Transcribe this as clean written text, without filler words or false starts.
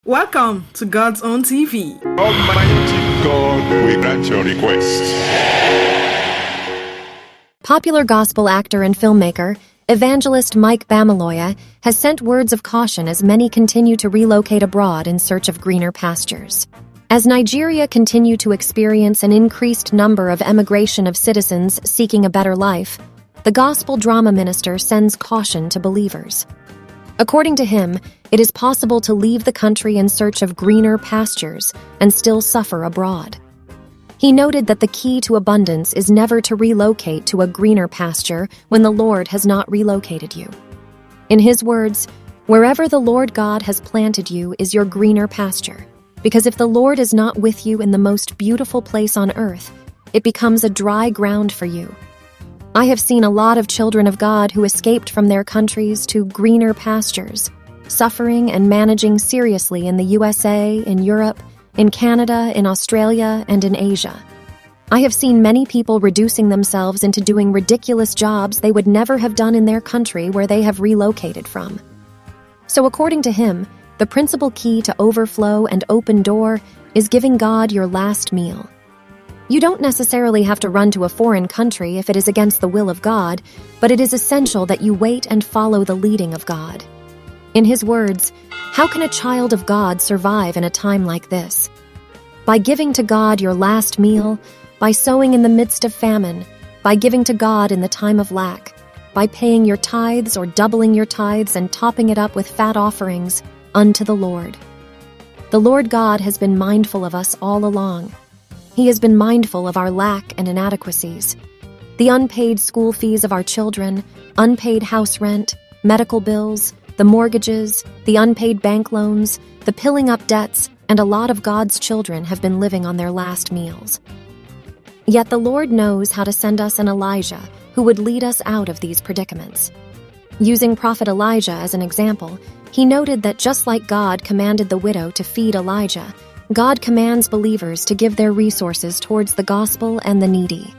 Welcome to God's Own TV. Almighty God, we grant your request. Popular gospel actor and filmmaker, Evangelist Bamiloye has sent words of caution as many continue to relocate abroad in search of greener pastures. As Nigeria continue to experience an increased number of emigration of citizens seeking a better life, the gospel drama minister sends caution to believers. According to him, it is possible to leave the country in search of greener pastures and still suffer abroad. He noted that the key to abundance is never to relocate to a greener pasture when the Lord has not relocated you. In his words, wherever the Lord God has planted you is your greener pasture, because if the Lord is not with you in the most beautiful place on earth, it becomes a dry ground for you. I have seen a lot of children of God who escaped from their countries to greener pastures, suffering and managing seriously in the USA, in Europe, in Canada, in Australia, and in Asia. I have seen many people reducing themselves into doing ridiculous jobs they would never have done in their country where they have relocated from. So according to him, the principal key to overflow and open door is giving God your last meal. You don't necessarily have to run to a foreign country if it is against the will of God, but it is essential that you wait and follow the leading of God. In his words, how can a child of God survive in a time like this? By giving to God your last meal, by sowing in the midst of famine, by giving to God in the time of lack, by paying your tithes or doubling your tithes and topping it up with fat offerings unto the Lord. The Lord God has been mindful of us all along. He has been mindful of our lack and inadequacies. The unpaid school fees of our children, unpaid house rent, medical bills, the mortgages, the unpaid bank loans, the piling up debts, and a lot of God's children have been living on their last meals. Yet the Lord knows how to send us an Elijah who would lead us out of these predicaments. Using Prophet Elijah as an example, he noted that just like God commanded the widow to feed Elijah, God commands believers to give their resources towards the gospel and the needy.